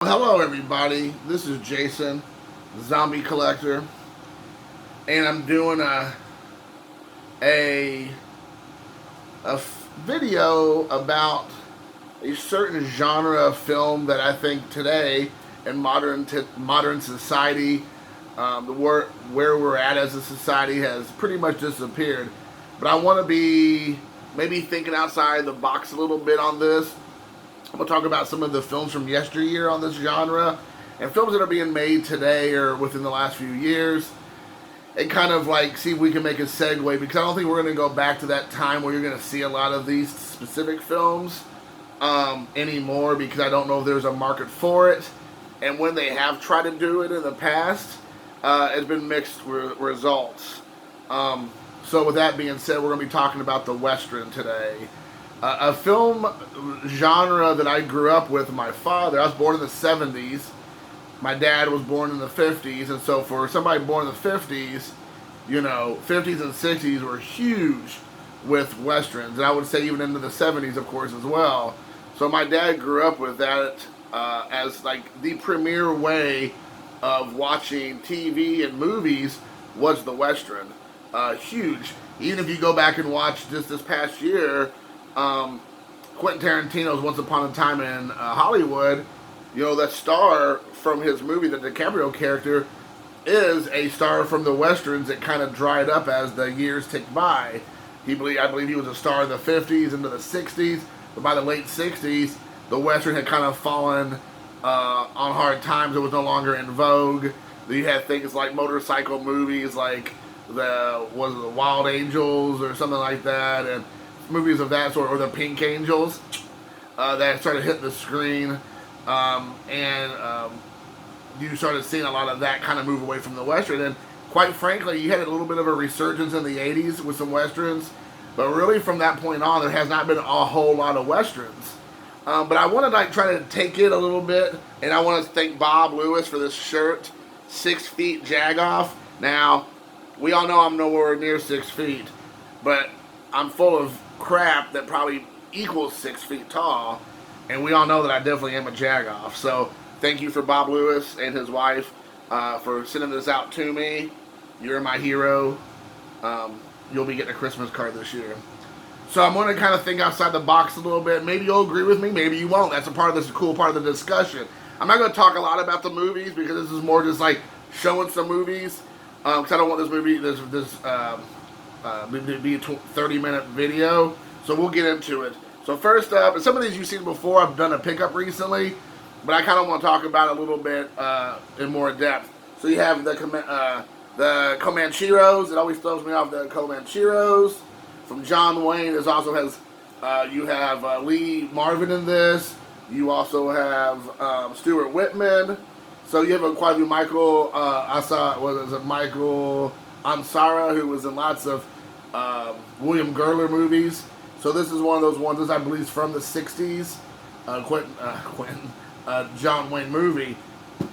Hello everybody. This is Jason, Zombie Collector, and I'm doing a video about a certain genre of film that I think today in modern society, where we're at as a society has pretty much disappeared. But I want to be maybe thinking outside the box a little bit on this. I'm going to talk about some of the films from yesteryear on this genre and films that are being made today or within the last few years, and kind of like see if we can make a segue, because I don't think we're going to go back to that time where you're going to see a lot of these specific films anymore, because I don't know if there's a market for it, and when they have tried to do it in the past, it's been mixed results. So with that being said, we're going to be talking about the Western today. A film genre that I grew up with my father. I was born in the 70s. My dad was born in the 50s. And so for somebody born in the 50s, 50s and 60s were huge with Westerns. And I would say even into the 70s, of course, as well. So my dad grew up with that as like the premier way of watching TV and movies was the Western. Huge. Even if you go back and watch just this past year, Quentin Tarantino's Once Upon a Time in Hollywood, that star from his movie, the DiCaprio character, is a star from the Westerns that kind of dried up as the years ticked by. I believe he was a star in the 50s into the 60s, but by the late 60s, the Western had kind of fallen on hard times. It was no longer in vogue. You had things like motorcycle movies like the Wild Angels or something like that, and movies of that sort, or the Pink Angels that started hitting the screen, and you started seeing a lot of that kind of move away from the Western. And quite frankly, you had a little bit of a resurgence in the 80s with some Westerns, but really from that point on, there has not been a whole lot of Westerns. But I want to try to take it a little bit, and I want to thank Bob Lewis for this shirt, 6 feet Jagoff. Now, we all know I'm nowhere near 6 feet, but I'm full of crap that probably equals 6 feet tall, and we all know that I definitely am a Jagoff. So thank you for Bob Lewis and his wife for sending this out to me. You're my hero. You'll be getting a Christmas card this year. So I'm going to kind of think outside the box a little bit. Maybe you'll agree with me, maybe you won't. That's a cool part of the discussion. I'm not going to talk a lot about the movies, because this is more just like showing some movies, because I don't want this be a 30-minute video, so we'll get into it. So first up, and some of these you've seen before, I've done a pickup recently, but I kind of want to talk about it a little bit in more depth. So you have the Comancheros. It always throws me off, the Comancheros from John Wayne. This also has you have Lee Marvin in this. You also have Stuart Whitman. So you have quite a few Michael. Michael Ansara, who was in lots of William Gurler movies. So this is one of those ones, this I believe is from the 60s, John Wayne movie.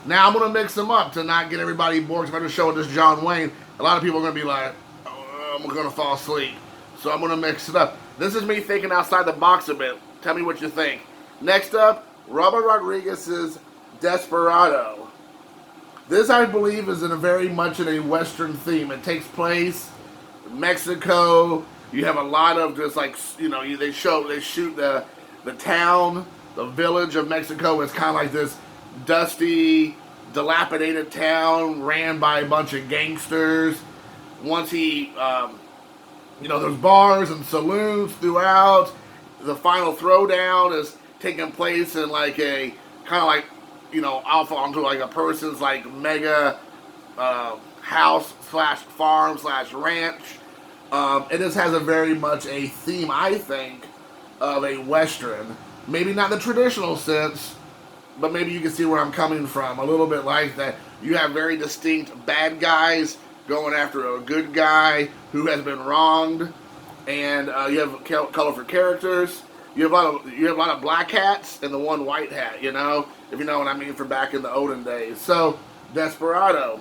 Now I'm going to mix them up to not get everybody bored, because if I just show this John Wayne, a lot of people are going to be like, oh, I'm going to fall asleep. So I'm going to mix it up. This is me thinking outside the box a bit. Tell me what you think. Next up, Robert Rodriguez's Desperado. This, I believe, is very much in a Western theme. It takes place in Mexico. You have a lot of just like, they shoot the town, the village of Mexico. It's kind of like this dusty, dilapidated town ran by a bunch of gangsters. Once there's bars and saloons throughout. The final throwdown is taking place in like a kind of like, off onto like a person's like mega house / farm / ranch. It just has a very much a theme, I think, of a Western. Maybe not the traditional sense, but maybe you can see where I'm coming from. A little bit like that. You have very distinct bad guys going after a good guy who has been wronged, and you have colorful characters. You have a lot of black hats and the one white hat, if you know what I mean, for back in the olden days. So, Desperado.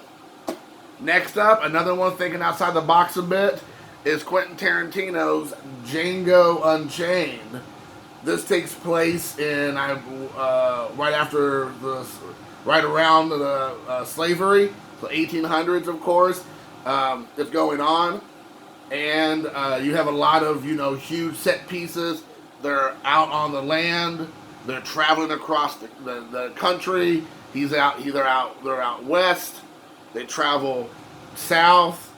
Next up, another one thinking outside the box a bit, is Quentin Tarantino's Django Unchained. This takes place in right after right around the slavery, so 1800s, of course. It's going on, and you have a lot of huge set pieces. They're out on the land. They're traveling across the country. They're out west. They travel south.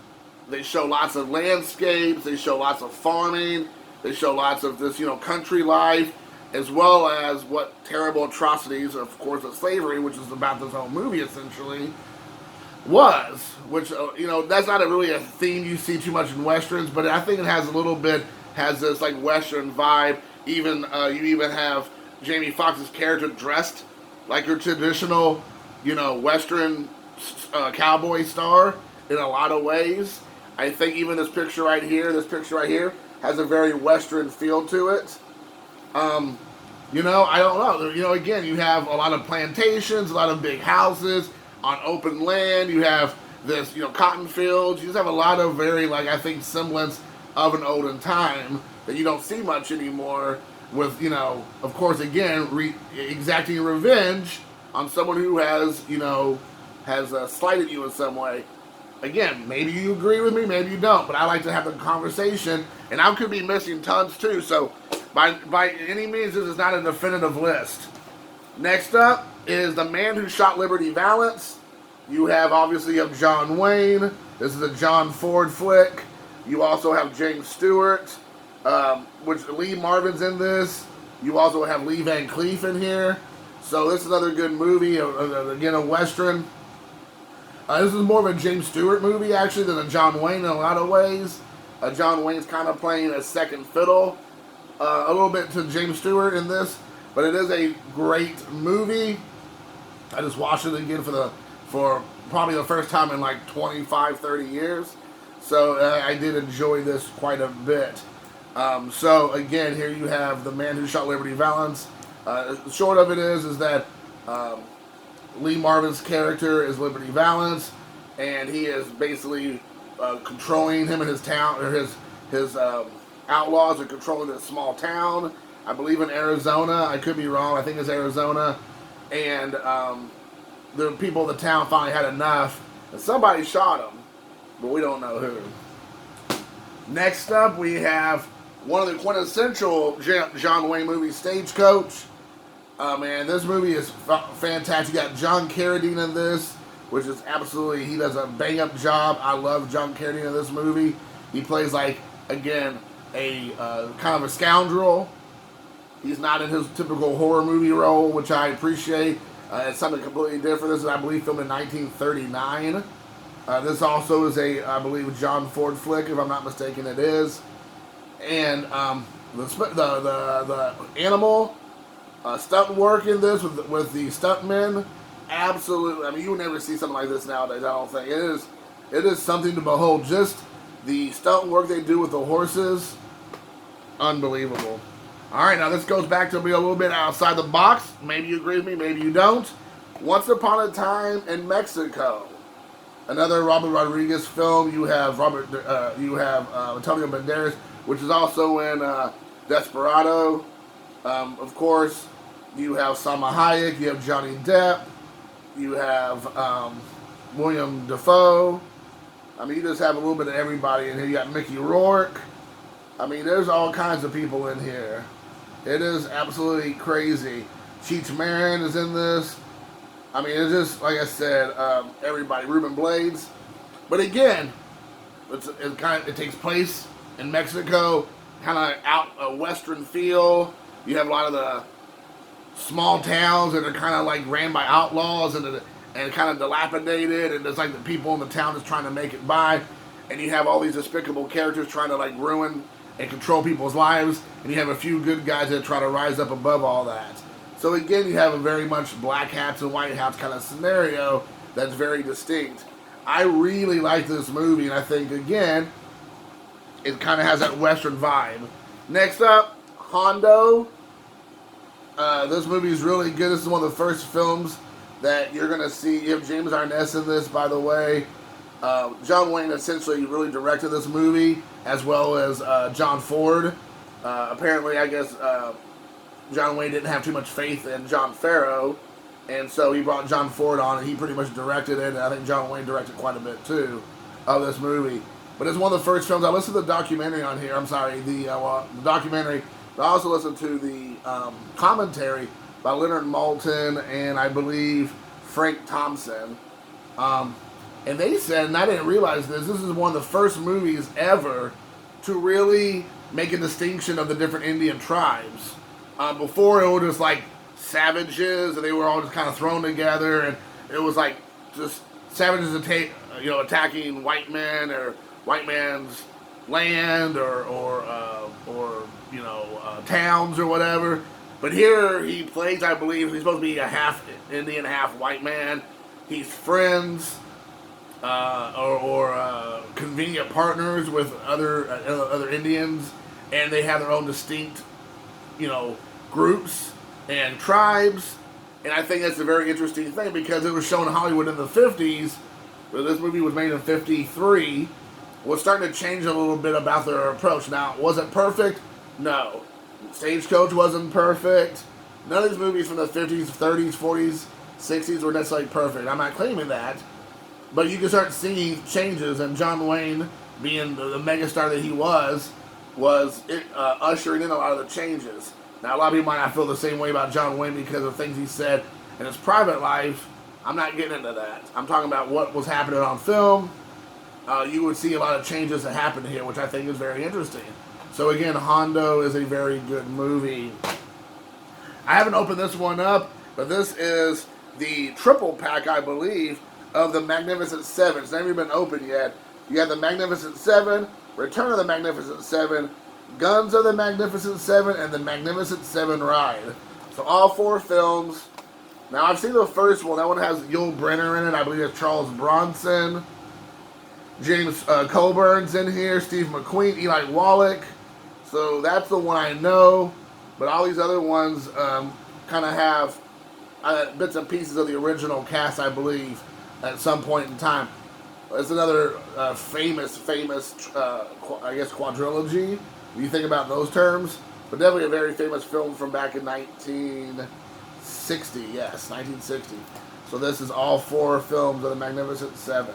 They show lots of landscapes. They show lots of farming. They show lots of this, country life, as well as what terrible atrocities, of course, of slavery, which is about this whole movie essentially, was. Which, that's not really a theme you see too much in westerns, but I think it has this like western vibe. Even you even have Jamie Foxx's character dressed like your traditional, western cowboy star in a lot of ways. I think even this picture right here, has a very western feel to it. I don't know. Again, you have a lot of plantations, a lot of big houses on open land. You have this, cotton fields. You just have a lot of very, I think, semblance of an olden time that you don't see much anymore with, of course, again, exacting revenge on someone who has slighted you in some way. Again, maybe you agree with me, maybe you don't, but I like to have the conversation, and I could be missing tons too, so by any means, this is not a definitive list. Next up is The Man Who Shot Liberty Valance. You have John Wayne. This is a John Ford flick. You also have James Stewart, which Lee Marvin's in this. You also have Lee Van Cleef in here. So this is another good movie, again, a Western. This is more of a James Stewart movie, actually, than a John Wayne in a lot of ways. John Wayne's kind of playing a second fiddle a little bit to James Stewart in this, but it is a great movie. I just watched it again for probably the first time in 25, 30 years. So I did enjoy this quite a bit. So again, here you have The Man Who Shot Liberty Valance. The short of it is that Lee Marvin's character is Liberty Valance, and he is basically controlling him and his town, or his outlaws are controlling this small town. I believe in Arizona. I could be wrong. I think it's Arizona. And the people of the town finally had enough, and somebody shot him, but we don't know who. Next up, we have one of the quintessential John Wayne movies, Stagecoach. Man, this movie is fantastic. You got John Carradine in this, which is absolutely, he does a bang-up job. I love John Carradine in this movie. He plays, again, a kind of a scoundrel. He's not in his typical horror movie role, which I appreciate. It's something completely different. This is, I believe, filmed in 1939. This also is I believe, John Ford flick, if I'm not mistaken, it is. And the animal stunt work in this with the stuntmen, absolutely. I mean, you would never see something like this nowadays. I don't think it is something to behold. Just the stunt work they do with the horses, unbelievable. All right, now this goes back to be a little bit outside the box. Maybe you agree with me, maybe you don't. Once Upon a Time in Mexico, another Robert Rodriguez film. You have Antonio Banderas, which is also in Desperado. Of course, you have Salma Hayek, you have Johnny Depp, you have William Dafoe. I mean, you just have a little bit of everybody in here. You got Mickey Rourke. I mean, there's all kinds of people in here. It is absolutely crazy. Cheech Marin is in this. I mean, it's just, like I said, everybody. Ruben Blades. But again, it takes place in Mexico, kind of out a western feel. You have a lot of the small towns that are kind of ran by outlaws and kind of dilapidated, and there's the people in the town just trying to make it by, and you have all these despicable characters trying to ruin and control people's lives, and you have a few good guys that try to rise up above all that. So again, you have a very much black hats and white hats kind of scenario that's very distinct. I really like this movie, and I think, again, it kind of has that western vibe. Next up, Hondo. This movie is really good. This is one of the first films that you're going to see. You have James Arness in this, by the way. John Wayne essentially really directed this movie, as well as John Ford. Apparently, I guess, John Wayne didn't have too much faith in John Farrow, and so he brought John Ford on, and he pretty much directed it. And I think John Wayne directed quite a bit too of this movie. But it's one of the first films I listened to the documentary on here. I'm sorry, the documentary. But I also listened to the commentary by Leonard Maltin and I believe Frank Thompson. And they said, and I didn't realize this is one of the first movies ever to really make a distinction of the different Indian tribes. Before it was just like savages, and they were all just kind of thrown together, and it was like just savages attacking white men or white man's land or towns or whatever. But here he plays, I believe, he's supposed to be a half Indian, half white man. He's friends or convenient partners with other Indians, and they have their own distinct, groups and tribes. And I think that's a very interesting thing because it was shown in Hollywood in the 50s. But this movie was made in 53. Was starting to change a little bit about their approach. Now, was it perfect? No. Stagecoach wasn't perfect. None of these movies from the 50s, 30s, 40s, 60s were necessarily perfect. I'm not claiming that. But you can start seeing changes, and John Wayne, being the megastar that he was ushering in a lot of the changes. Now, a lot of people might not feel the same way about John Wayne because of things he said in his private life. I'm not getting into that. I'm talking about what was happening on film. You would see a lot of changes that happened here, which I think is very interesting. So again, Hondo is a very good movie. I haven't opened this one up, but this is the triple pack, I believe, of the Magnificent Seven. It's never been opened yet. You have the Magnificent Seven, Return of the Magnificent Seven, Guns of the Magnificent Seven, and the Magnificent Seven Ride. So all 4 films. Now I've seen the first one. That one has Yul Brynner in it. I believe it's Charles Bronson. James Colburn's in here. Steve McQueen, Eli Wallach. So that's the one I know. But all these other ones kind of have bits and pieces of the original cast, I believe, at some point in time. It's another famous, I guess, quadrilogy, when you think about those terms. But definitely a very famous film from back in 1960. Yes, 1960. So this is all 4 films of the Magnificent Seven.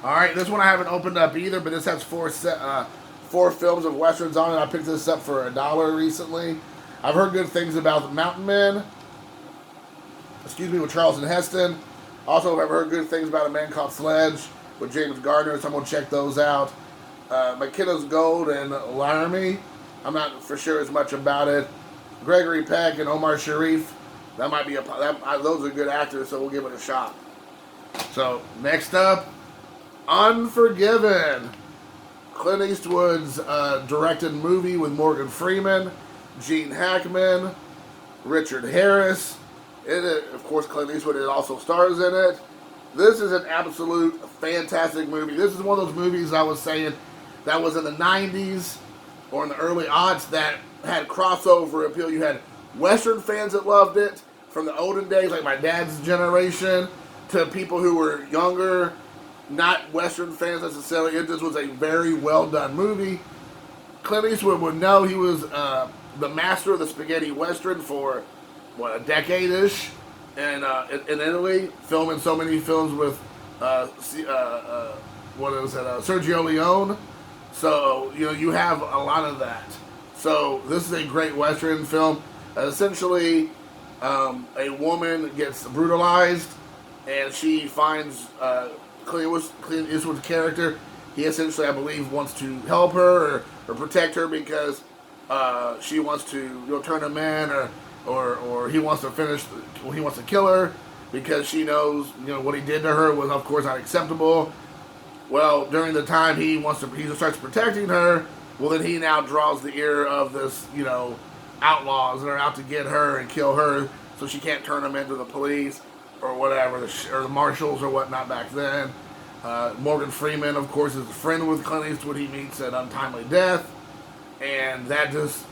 Alright, this one I haven't opened up either, but this has 4 films of westerns on it. I picked this up for $1 recently. I've heard good things about The Mountain Men. With Charlton Heston. Also, I've heard good things about A Man Called Sledge with James Gardner, so I'm going to check those out. McKenna's Gold and Laramie. I'm not for sure as much about it. Gregory Peck and Omar Sharif. That might be those are good actors, so we'll give it a shot. So, next up, Unforgiven. Clint Eastwood's directed movie with Morgan Freeman, Gene Hackman, Richard Harris. Of course, Clint Eastwood also stars in it. This is an absolute fantastic movie. This is one of those movies I was saying that was in the 90s or in the early aughts that had crossover appeal. You had Western fans that loved it from the olden days, like my dad's generation, to people who were younger, not Western fans necessarily. It just was a very well done movie. Clint Eastwood would know he was the master of the spaghetti Western for a decade-ish, and in Italy, filming so many films with Sergio Leone. So you have a lot of that. So this is a great Western film. Essentially, a woman gets brutalized, and she finds Clint Eastwood's character. He essentially, I believe, wants to help her or protect her because she wants to turn him in, or he wants to he wants to kill her because she knows what he did to her was of course not acceptable. Well, during the time he starts protecting her, well then he now draws the ear of this outlaws that are out to get her and kill her, so she can't turn him into the police or whatever, or the marshals or whatnot back then. Morgan Freeman, of course, is a friend with Clint Eastwood. He meets at untimely death, and that just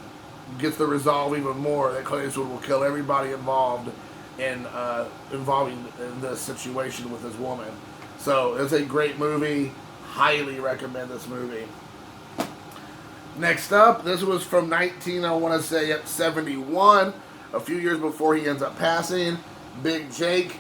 gets the resolve even more that Clint Eastwood will kill everybody involved in this situation with this woman. So it's a great movie. Highly recommend this movie. Next up, this was from I want to say, 71, a few years before he ends up passing. Big Jake,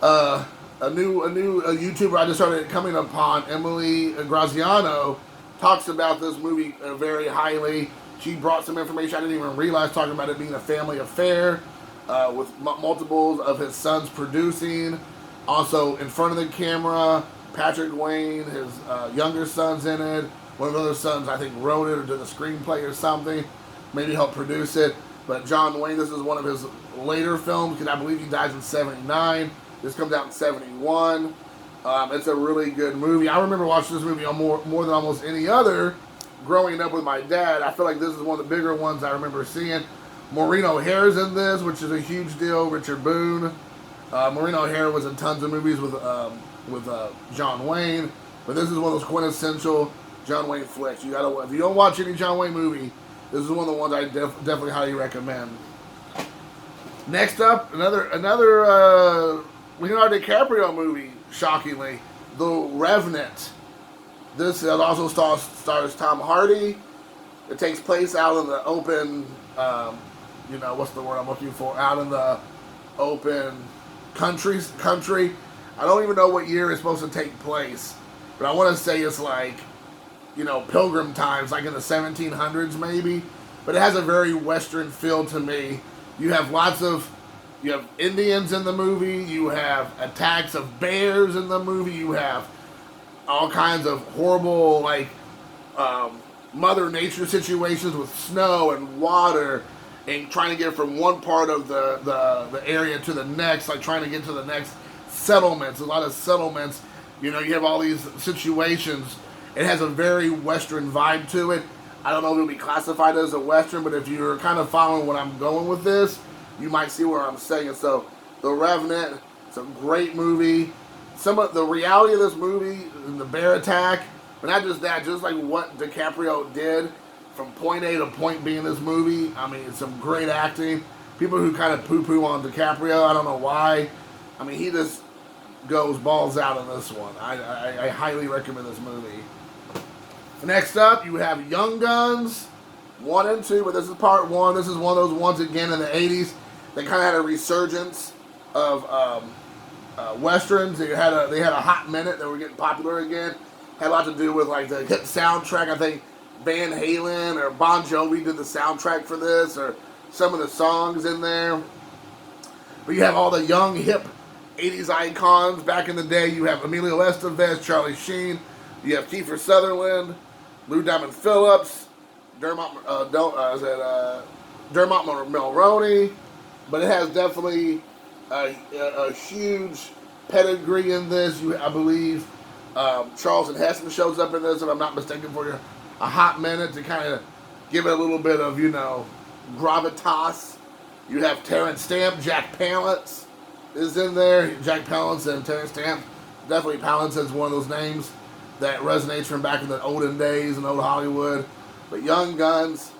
a new YouTuber I just started coming upon, Emily Graziano, talks about this movie very highly. She brought some information I didn't even realize, talking about it being a family affair with multiples of his sons producing. Also, in front of the camera, Patrick Wayne, his younger son's in it. One of the other sons, I think, wrote it or did a screenplay or something. Maybe helped produce it. But John Wayne, this is one of his later films, because I believe he dies in 79. This comes out in 71. It's a really good movie. I remember watching this movie more than almost any other growing up with my dad. I feel like this is one of the bigger ones I remember seeing. Maureen O'Hare's in this, which is a huge deal. Richard Boone. Maureen O'Hare was in tons of movies with John Wayne. But this is one of those quintessential John Wayne flicks. You gotta, if you don't watch any John Wayne movie, this is one of the ones I definitely highly recommend. Next up, another Leonardo DiCaprio movie, shockingly, The Revenant. This also stars Tom Hardy. It takes place out in the open, what's the word I'm looking for? Out in the open country. I don't even know what year it's supposed to take place, but I want to say it's like, Pilgrim times, like in the 1700s maybe. But it has a very Western feel to me. You have Indians in the movie. You have attacks of bears in the movie. You have all kinds of horrible, Mother Nature situations with snow and water, and trying to get from one part of the area to the next, like trying to get to the next settlements. A lot of settlements. You have all these situations. It has a very Western vibe to it. I don't know if it'll be classified as a Western, but if you're kind of following what I'm going with this, you might see where I'm saying. So, The Revenant, it's a great movie. Some of the reality of this movie, the bear attack, but not just that, just like what DiCaprio did from point A to point B in this movie. I mean, it's some great acting. People who kind of poo-poo on DiCaprio, I don't know why. I mean, he just goes balls out in this one. I highly recommend this movie. Next up, you have Young Guns 1 and 2, but this is part 1. This is one of those ones again in the 80s. They kind of had a resurgence of westerns. They had a hot minute that were getting popular again. Had a lot to do with like the hit soundtrack. I think Van Halen or Bon Jovi did the soundtrack for this, or some of the songs in there. But you have all the young, hip 80s icons back in the day. You have Emilio Estevez, Charlie Sheen. You have Kiefer Sutherland, Lou Diamond Phillips, Dermot Mulroney. But it has definitely a huge pedigree in this. I believe Charlton Heston shows up in this, if I'm not mistaken, for a hot minute to kind of give it a little bit of, gravitas. You have Terrence Stamp, Jack Palance is in there. Jack Palance and Terrence Stamp. Definitely Palance is one of those names that resonates from back in the olden days in old Hollywood. But Young Guns,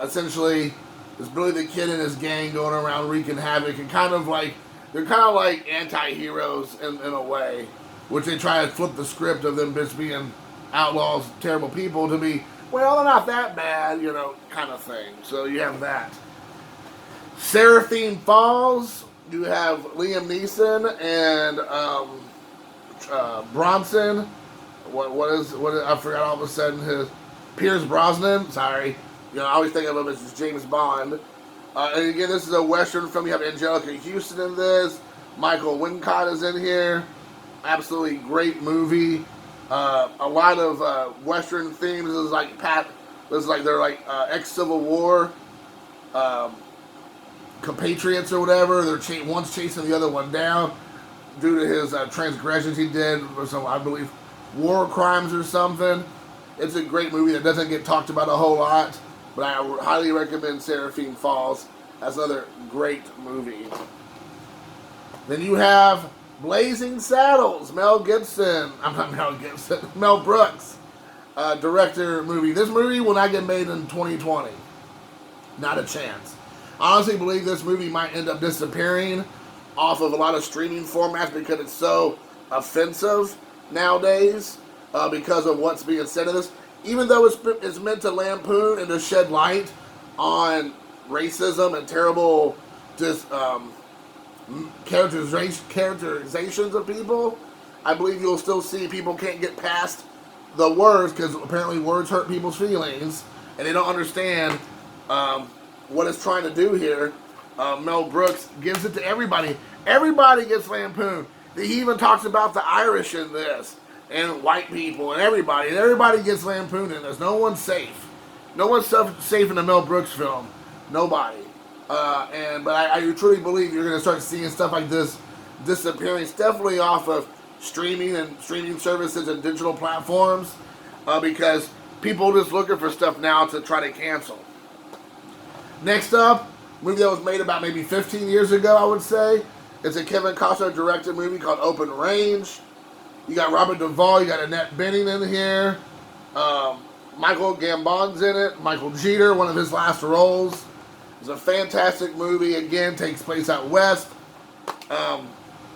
essentially, is Billy the Kid and his gang going around wreaking havoc, and they're kind of like anti-heroes in a way, which they try to flip the script of them just being outlaws, terrible people, to be, well, they're not that bad, kind of thing. So you have that. Seraphine Falls, you have Liam Neeson and Bronson. What is I forgot all of a sudden his Pierce Brosnan. Sorry, I always think of him as James Bond. And again, this is a Western film. You have Angelica Houston in this. Michael Wincott is in here. Absolutely great movie. A lot of Western themes. This is like they're ex-Civil War compatriots or whatever. They're one's chasing the other one down due to his transgressions he did, or some, I believe, war crimes or something. It's a great movie that doesn't get talked about a whole lot, but I highly recommend Seraphine Falls. That's another great movie. Then you have Blazing Saddles, Mel Brooks director movie. This movie will not get made in 2020. Not a chance. I honestly believe this movie might end up disappearing off of a lot of streaming formats because it's so offensive nowadays because of what's being said in this. even though it's meant to lampoon and to shed light on racism and terrible just characterizations of people, I believe you'll still see people can't get past the words, because apparently words hurt people's feelings, and they don't understand what it's trying to do here. Mel Brooks gives it to everybody. Everybody gets lampooned. He even talks about the Irish in this, and white people, and everybody. And everybody gets lampooned in this. No one's safe. No one's safe in a Mel Brooks film. Nobody. But I truly believe you're going to start seeing stuff like this disappearing. It's definitely off of streaming services and digital platforms, because people are just looking for stuff now to try to cancel. Next up, a movie that was made about maybe 15 years ago, I would say. It's a Kevin Costner directed movie called Open Range. You got Robert Duvall, you got Annette Bening in here. Michael Gambon's in it. Michael Jeter, one of his last roles. It's a fantastic movie. Again, takes place out west.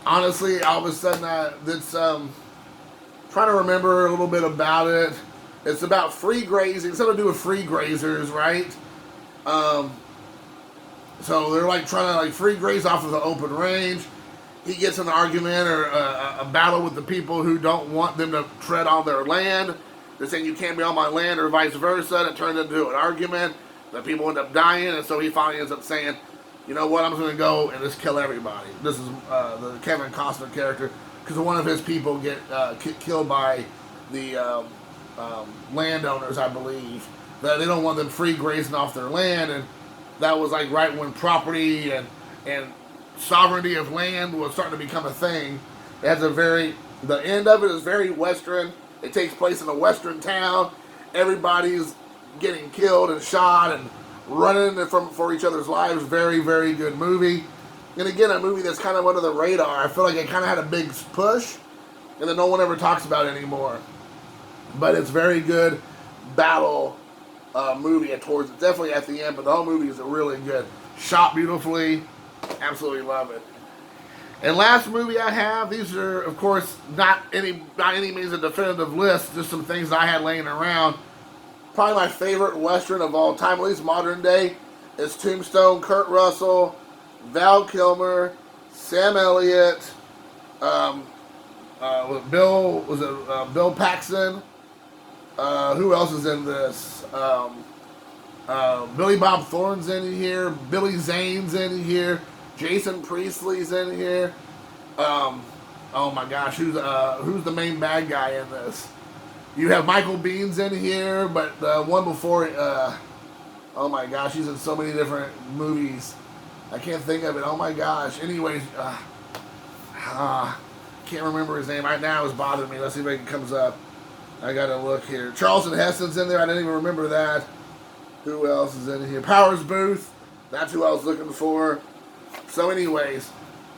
Honestly, all of a sudden, it's trying to remember a little bit about it. It's about free grazing. It's something to do with free grazers, right? So they're like trying to like free graze off of the open range. He gets in an argument or a battle with the people who don't want them to tread on their land. They're saying you can't be on my land, or vice versa. And it turns into an argument. The people end up dying, and so he finally ends up saying, you know what, I'm just going to go and just kill everybody. This is the Kevin Costner character, because one of his people get killed by the landowners, I believe. That they don't want them free grazing off their land, and that was like right when property and sovereignty of land was starting to become a thing. It has the end of it is very Western. It takes place in a Western town. Everybody's getting killed and shot and running for each other's lives. Very, very good movie. And again, a movie that's kind of under the radar. I feel like it kind of had a big push, and then no one ever talks about it anymore. But it's very good battle movie towards definitely at the end, but the whole movie is really good. Shot beautifully. Absolutely love it. And last movie I have, these are of course not any means a definitive list, just some things I had laying around. Probably my favorite Western of all time, at least modern day, is Tombstone. Kurt Russell, Val Kilmer, Sam Elliott, Bill Paxton. Who else is in this? Billy Bob Thorne's in here. Billy Zane's in here. Jason Priestley's in here. Oh my gosh, who's the main bad guy in this? You have Michael Bihn's in here, but the one before, oh my gosh, he's in so many different movies. I can't think of it. Oh my gosh. Anyways, can't remember his name right now. It's bothering me. Let's see if it comes up. I gotta look here. Charlton Heston's in there. I didn't even remember that. Who else is in here? Powers Booth. That's who I was looking for. So anyways,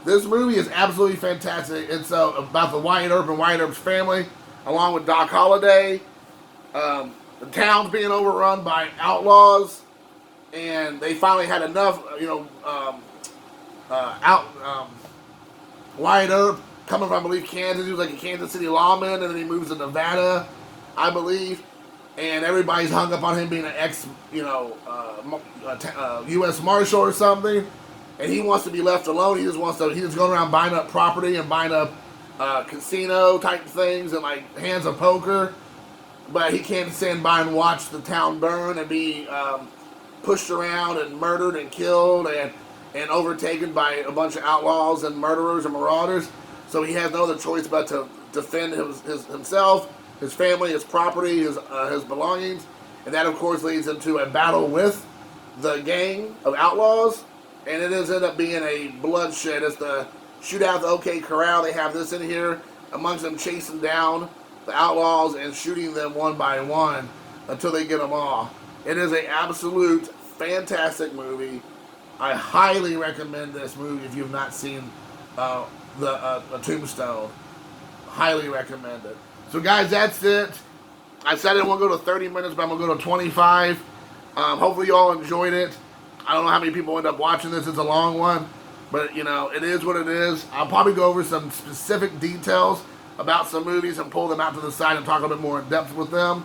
this movie is absolutely fantastic. It's about the Wyatt Earp and Wyatt Earp's family, along with Doc Holliday. The town's being overrun by outlaws, and they finally had enough, Wyatt Earp, coming from, I believe, Kansas. He was like a Kansas City lawman, and then he moves to Nevada, I believe. And everybody's hung up on him being an U.S. Marshal or something. And he wants to be left alone. He's just going around buying up property and buying up casino type things and like hands of poker. But he can't stand by and watch the town burn and be pushed around and murdered and killed and overtaken by a bunch of outlaws and murderers and marauders. So he has no other choice but to defend himself, his family, his property, his belongings. And that, of course, leads into a battle with the gang of outlaws. And it ends up being a bloodshed. It's the shootout at the OK Corral. They have this in here, amongst them chasing down the outlaws and shooting them one by one until they get them all. It is an absolute fantastic movie. I highly recommend this movie if you've not seen the Tombstone. Highly recommend it. So guys, that's it. I said I didn't want to go to 30 minutes, but I'm going to go to 25. Hopefully you all enjoyed it. I don't know how many people end up watching this. It's a long one. But, it is what it is. I'll probably go over some specific details about some movies and pull them out to the side and talk a bit more in depth with them.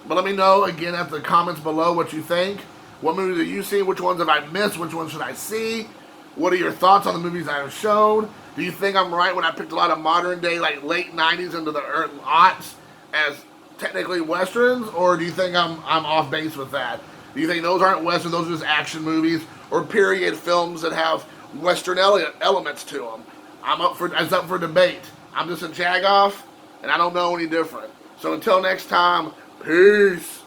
But let me know again at the comments below what you think. What movies have you seen? Which ones have I missed? Which ones should I see? What are your thoughts on the movies I have shown? Do you think I'm right when I picked a lot of modern day, like late 90s into the aughts as technically westerns? Or do you think I'm off base with that? Do you think those aren't westerns, those are just action movies or period films that have western elements to them? It's up for debate. I'm just a jagoff, and I don't know any different. So until next time, peace.